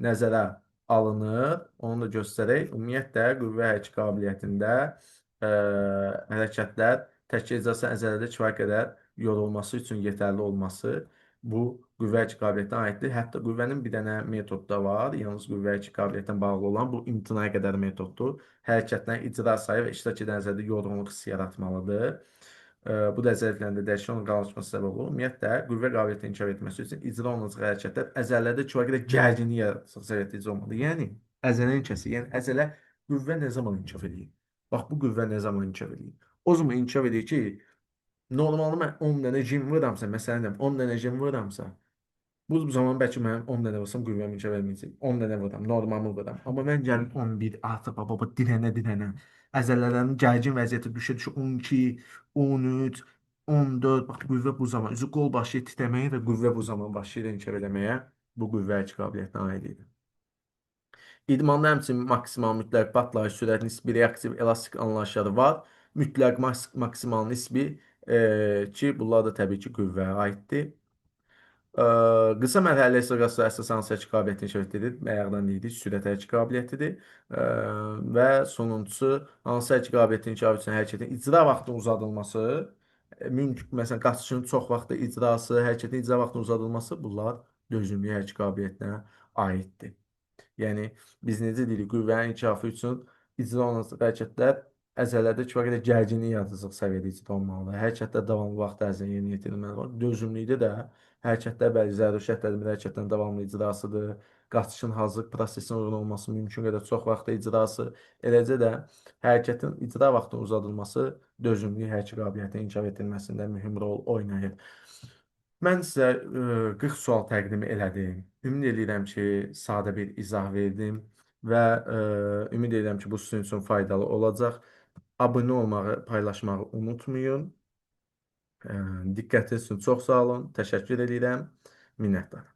nəzərə alınır. Onu da göstərək. Ümumiyyətlə, qüvvə hərəkət qabiliyyətində ə, hərəkətlər təkcə icrasının əzələdə kifayət qədər yorulması üçün yetərli olması bu qüvvə hərəkət qabiliyyətinə aiddir. Hətta qüvvənin bir dənə metodu da var. Yalnız qüvvə hərəkət qabiliyyətinə bağlı olan bu imtinaya qədər metoddur. Hərəkətlərin icra sayı və iştirak edən əzələdə yorğunluq hissi yaratmalıdır. Bu da əzələlərində dəyişən onun qalışması səbəb olur. Ümumiyyətlə, qüvvə qabiliyyətini inkişaf etməsi üçün icra olunacaq hərəkətlər əzələlərdə kifayət qədər gərginlik yaratacaq səviyyədə icra olmalıdır. Yəni, əzələnin kəsi, yəni əzələ qüvvə nə zaman inkişaf edir? Bax, bu qüvvə nə zaman inkişaf edir? O zaman inkişaf edir ki, normalde mən 10 dənə jim vuramsa, məsələn, 10 dənə jim vuramsa, bu zaman bəlkə mənim 10 dənə vursam qüvvəm inkişaf etməyəcək. 10 dənə vuram, normalımı vuram. Amma mən gəlim 11, artıq baba dirənə. Əzələlərin gərgin vəziyyəti düşə 12, 13, 14. Bax qüvvə bu zaman üzü qol başlayır titrəməyə və qüvvə bu zaman başlayır inkişaf eləməyə. Bu qüvvə qabiliyyətinə aid idi. İdmanda həmçinin maksimal mütləq partlayış sürət nisbi reaktiv elastik anlayışları var. Mütləq maksimal nisbi ki, bunlar da təbii ki, qüvvəyə aiddir. Qısa mərhələli istiqamətdə əsas hansı hərəkət qabiliyyətini inkişaf etdirir? Bayaqdan dedik, sürət hərəkət qabiliyyətidir. Və sonuncusu hansı hərəkət qabiliyyətinin inkişaf üçün hərəkətin icra vaxtının uzadılması, mümkün, məsələn, qaçışın çox vaxtı icrası, hərəkətin icra vaxtının uzadılması bunlar dözümlü hərəkət qabiliyyətinə aiddir. Yəni, biz necə deyirik, qüvvənin inkişafı üçün icra olunan hərəkətlər əzələdə kifayət qədər gərginlik yaradacaq səviyyədə icra olmalıdır. Hərəkətlər davamlı vaxt ərzində yerinə yetirilməlidir. Dözümlükdə də hərəkətlər bəli zəruri şərtlərdə hərəkətlərin davamlı icrasıdır. Qaçışın hazırlıq prosesinə uyğun olması, mümkün qədər çox vaxtda icrası, eləcə də hərəkətin icra vaxtının uzadılması dözümlük hərəkət qabiliyyətinin inkişaf etdirilməsində mühüm rol oynayır. Mən sizə 40 sual təqdim elədim. Ümid edirəm ki, sadə bir izah verdim və ümid edirəm ki, bu sizin üçün faydalı olacaq. Abunə olmağı, paylaşmağı unutmayın. Diqqətiniz üçün çox sağ olun. Təşəkkür edirəm. Minnətdaram.